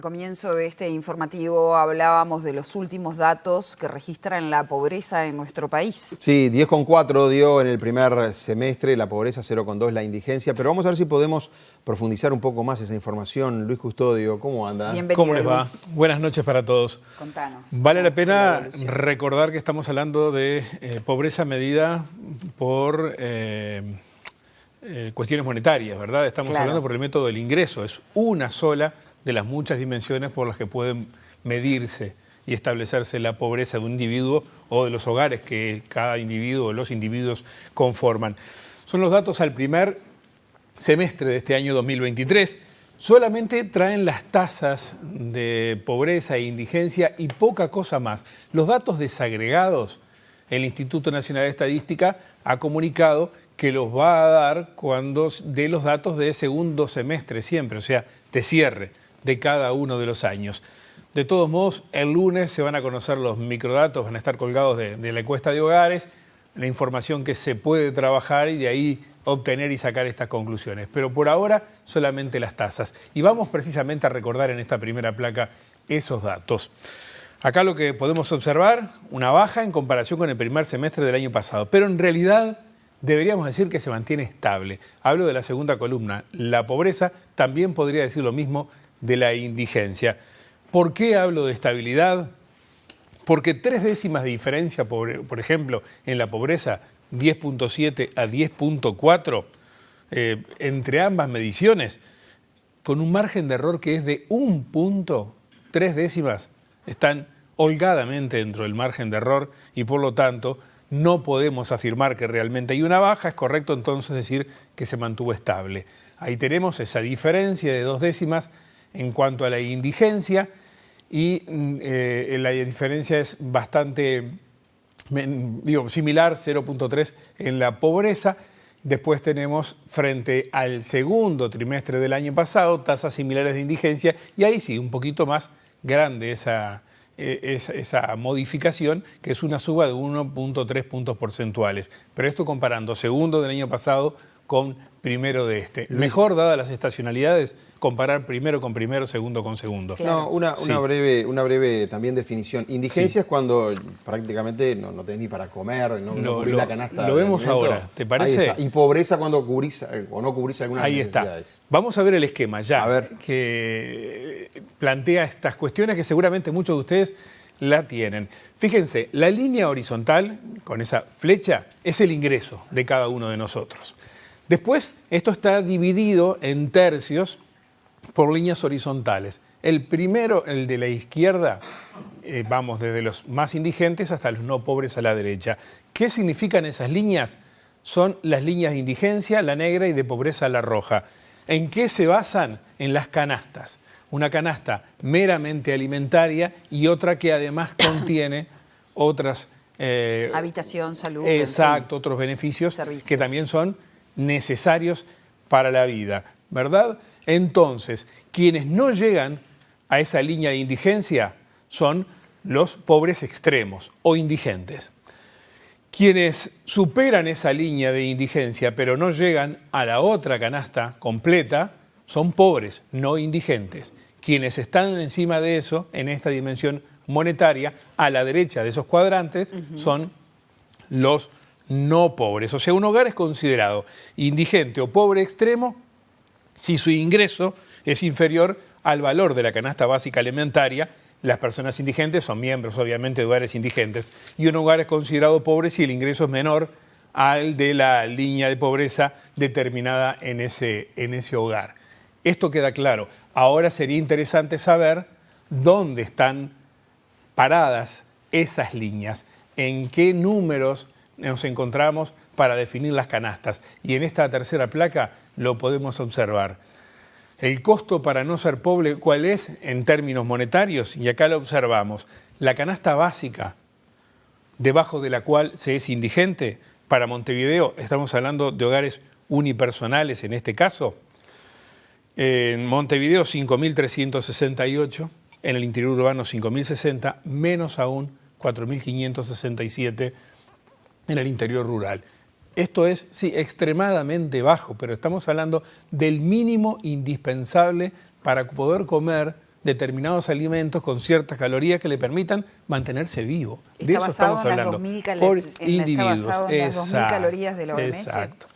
Al comienzo de este informativo hablábamos de los últimos datos que registran la pobreza en nuestro país. Sí, 10,4 dio en el primer semestre la pobreza, 0,2 la indigencia, pero vamos a ver si podemos profundizar un poco más esa información. Luis Custodio, ¿cómo anda? Bienvenido, ¿Cómo les va? Luis. Buenas noches para todos. Contanos. Vale la pena evolución? recordar que estamos hablando de pobreza medida por cuestiones monetarias, ¿verdad? Estamos Claro. hablando por el método del ingreso. Es una sola de las muchas dimensiones por las que pueden medirse y establecerse la pobreza de un individuo o de los hogares que cada individuo o los individuos conforman. Son los datos al primer semestre de este año 2023. Solamente traen las tasas de pobreza e indigencia y poca cosa más. Los datos desagregados, el Instituto Nacional de Estadística ha comunicado que los va a dar cuando dé los datos de segundo semestre siempre, o sea, de cierre de cada uno de los años. De todos modos, el lunes se van a conocer los microdatos, van a estar colgados de la encuesta de hogares, la información que se puede trabajar y de ahí obtener y sacar estas conclusiones. Pero por ahora solamente las tasas. Y vamos precisamente a recordar en esta primera placa esos datos. Acá lo que podemos observar, una baja en comparación con el primer semestre del año pasado, pero en realidad deberíamos decir que se mantiene estable. Hablo de la segunda columna, la pobreza, también podría decir lo mismo de la indigencia. ¿Por qué hablo de estabilidad? Porque 3 décimas de diferencia, por ejemplo, en la pobreza, 10,7 a 10,4, entre ambas mediciones, con un margen de error que es de 1 punto, 3 décimas, están holgadamente dentro del margen de error y por lo tanto no podemos afirmar que realmente hay una baja, es correcto entonces decir que se mantuvo estable. Ahí tenemos esa diferencia de 2 décimas en cuanto a la indigencia y la diferencia es bastante similar, 0,3 en la pobreza. Después tenemos frente al segundo trimestre del año pasado tasas similares de indigencia y ahí sí, un poquito más grande esa modificación, que es una suba de 1,3 puntos porcentuales. Pero esto comparando segundo del año pasado con primero de este. Mejor, dadas las estacionalidades, comparar primero con primero, segundo con segundo. Claro. No, Sí. una breve también definición. Indigencia es cuando prácticamente no tenés ni para comer, no cubrís la canasta. Lo de vemos alimento. ahora, ¿te parece? Ahí está. Y pobreza cuando cubrís o no cubrís algunas Ahí necesidades. está. Vamos a ver el esquema ya, A ver. que plantea estas cuestiones que seguramente muchos de ustedes la tienen. Fíjense, la línea horizontal, con esa flecha, es el ingreso de cada uno de nosotros. Después, esto está dividido en tercios por líneas horizontales. El primero, el de la izquierda, vamos desde los más indigentes hasta los no pobres a la derecha. ¿Qué significan esas líneas? Son las líneas de indigencia, la negra, y de pobreza, la roja. ¿En qué se basan? En las canastas. Una canasta meramente alimentaria y otra que además contiene otras... Habitación, salud. Exacto, en otros beneficios servicios que también son necesarios para la vida, ¿verdad? Entonces, quienes no llegan a esa línea de indigencia son los pobres extremos o indigentes. Quienes superan esa línea de indigencia pero no llegan a la otra canasta completa son pobres, no indigentes. Quienes están encima de eso, en esta dimensión monetaria, a la derecha de esos cuadrantes, son los no pobres. O sea, un hogar es considerado indigente o pobre extremo si su ingreso es inferior al valor de la canasta básica alimentaria. Las personas indigentes son miembros, obviamente, de hogares indigentes. Y un hogar es considerado pobre si el ingreso es menor al de la línea de pobreza determinada en ese hogar. Esto queda claro. Ahora sería interesante saber dónde están paradas esas líneas, en qué números nos encontramos para definir las canastas. Y en esta tercera placa lo podemos observar. El costo para no ser pobre, ¿cuál es en términos monetarios? Y acá lo observamos. La canasta básica, debajo de la cual se es indigente, para Montevideo, estamos hablando de hogares unipersonales en este caso. En Montevideo 5.368, en el interior urbano 5.060, menos aún 4.567 en el interior rural. Esto es, sí, extremadamente bajo, pero estamos hablando del mínimo indispensable para poder comer determinados alimentos con ciertas calorías que le permitan mantenerse vivo. De eso estamos hablando. Por individuos. Está basado en las 2.000 calorías de la OMS. Exacto.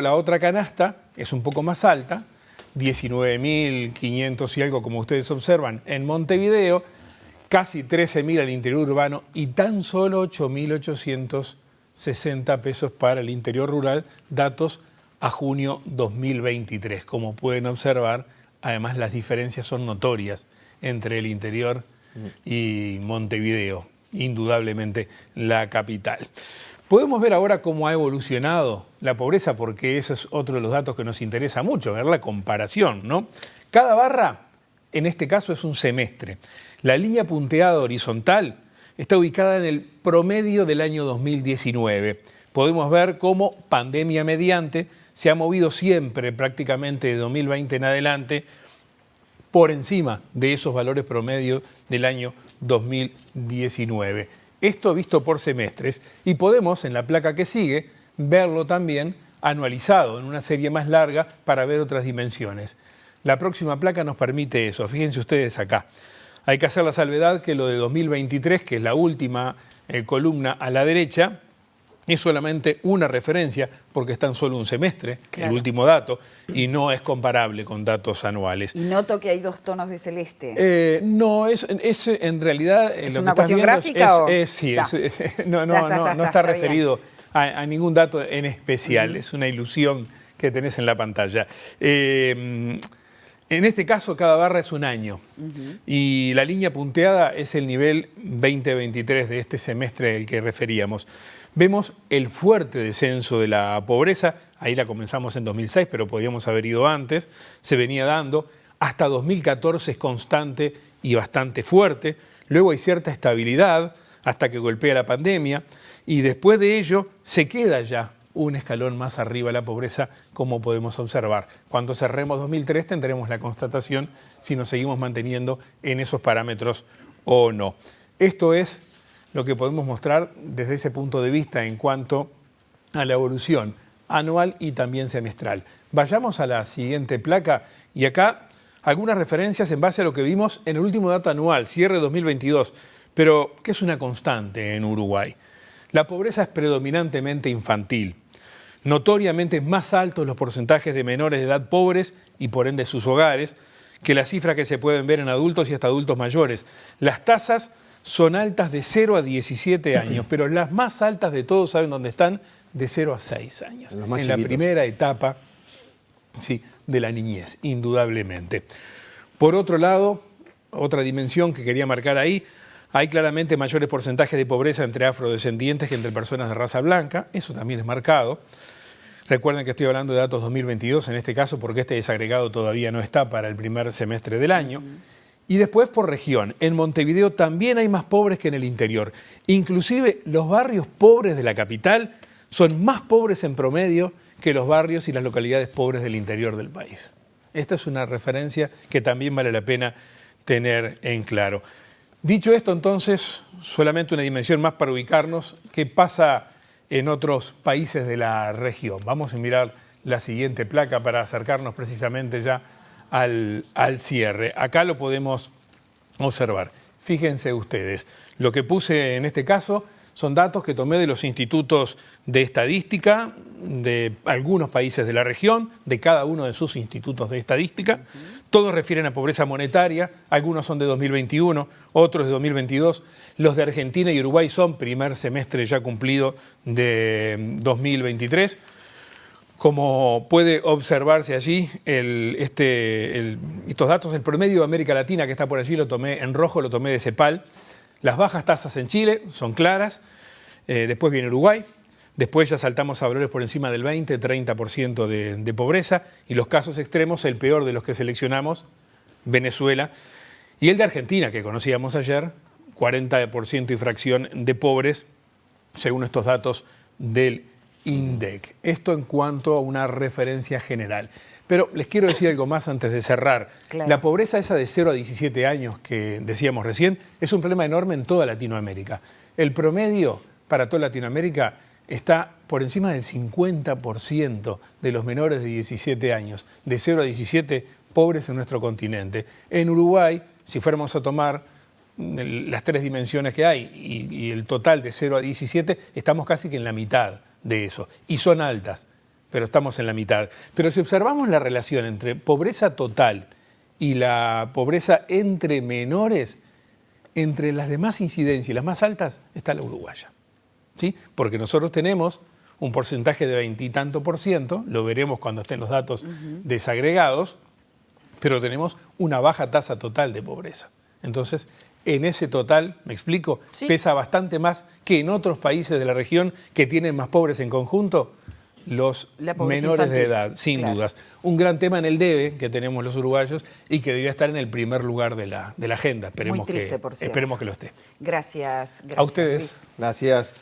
La otra canasta es un poco más alta, 19.500 y algo, como ustedes observan, en Montevideo, casi 13.000 al interior urbano y tan solo 8.860 pesos para el interior rural, datos a junio 2023. Como pueden observar, además las diferencias son notorias entre el interior y Montevideo, indudablemente la capital. Podemos ver ahora cómo ha evolucionado la pobreza, porque ese es otro de los datos que nos interesa mucho, ver la comparación, ¿no? Cada barra, en este caso, es un semestre. La línea punteada horizontal está ubicada en el promedio del año 2019. Podemos ver cómo, pandemia mediante, se ha movido siempre, prácticamente de 2020 en adelante, por encima de esos valores promedio del año 2019. Esto visto por semestres, y podemos, en la placa que sigue, verlo también anualizado en una serie más larga para ver otras dimensiones. La próxima placa nos permite eso. Fíjense ustedes acá. Hay que hacer la salvedad que lo de 2023, que es la última columna a la derecha, es solamente una referencia porque es tan solo un semestre, claro, el último dato, y no es comparable con datos anuales. Y noto que hay 2 tonos de celeste. No, es en realidad... ¿Es lo una que cuestión gráfica? Sí, no está referido a ningún dato en especial, es una ilusión que tenés en la pantalla. En este caso, cada barra es un año y la línea punteada es el nivel 2023 de este semestre al que referíamos. Vemos el fuerte descenso de la pobreza, ahí la comenzamos en 2006, pero podíamos haber ido antes, se venía dando, hasta 2014 es constante y bastante fuerte, luego hay cierta estabilidad hasta que golpea la pandemia y después de ello se queda ya un escalón más arriba la pobreza, como podemos observar. Cuando cerremos 2003 tendremos la constatación si nos seguimos manteniendo en esos parámetros o no. Esto es lo que podemos mostrar desde ese punto de vista en cuanto a la evolución anual y también semestral. Vayamos a la siguiente placa y acá algunas referencias en base a lo que vimos en el último dato anual, cierre 2022, pero que es una constante en Uruguay. La pobreza es predominantemente infantil. Notoriamente más altos los porcentajes de menores de edad pobres y por ende sus hogares que las cifras que se pueden ver en adultos y hasta adultos mayores. Las tasas son altas de 0 a 17 años, pero las más altas de todos, ¿saben dónde están? De 0 a 6 años. En la primera etapa, sí, de la niñez, indudablemente. Por otro lado, otra dimensión que quería marcar ahí, hay claramente mayores porcentajes de pobreza entre afrodescendientes que entre personas de raza blanca, eso también es marcado. Recuerden que estoy hablando de datos 2022 en este caso porque este desagregado todavía no está para el primer semestre del año. Y después por región. En Montevideo también hay más pobres que en el interior. Inclusive los barrios pobres de la capital son más pobres en promedio que los barrios y las localidades pobres del interior del país. Esta es una referencia que también vale la pena tener en claro. Dicho esto, entonces, solamente una dimensión más para ubicarnos. ¿Qué pasa en otros países de la región? Vamos a mirar la siguiente placa para acercarnos precisamente ya al cierre. Acá lo podemos observar. Fíjense ustedes, lo que puse en este caso son datos que tomé de los institutos de estadística de algunos países de la región, de cada uno de sus institutos de estadística. Todos refieren a pobreza monetaria, algunos son de 2021, otros de 2022. Los de Argentina y Uruguay son primer semestre ya cumplido de 2023. Como puede observarse allí, estos datos, el promedio de América Latina que está por allí lo tomé en rojo, lo tomé de CEPAL. Las bajas tasas en Chile son claras, después viene Uruguay, después ya saltamos a valores por encima del 20-30% de pobreza y los casos extremos, el peor de los que seleccionamos, Venezuela, y el de Argentina, que conocíamos ayer, 40% y fracción de pobres, según estos datos del INDEC. Esto en cuanto a una referencia general. Pero les quiero decir algo más antes de cerrar. Claro. La pobreza esa de 0 a 17 años que decíamos recién es un problema enorme en toda Latinoamérica. El promedio para toda Latinoamérica está por encima del 50% de los menores de 17 años. De 0 a 17 pobres en nuestro continente. En Uruguay, si fuéramos a tomar las 3 dimensiones que hay y el total de 0 a 17, estamos casi que en la mitad de eso. Y son altas, pero estamos en la mitad. Pero si observamos la relación entre pobreza total y la pobreza entre menores, entre las de más incidencia y las más altas está la uruguaya, ¿sí? Porque nosotros tenemos un porcentaje de 20 y tanto %, lo veremos cuando estén los datos desagregados, pero tenemos una baja tasa total de pobreza. Entonces, en ese total, ¿me explico? Sí. Pesa bastante más que en otros países de la región que tienen más pobres en conjunto, los menores de edad, sin dudas. Un gran tema en el debe que tenemos los uruguayos y que debería estar en el primer lugar de la agenda. Muy triste, por cierto. Esperemos que lo esté. Gracias. A ustedes. Luis. Gracias.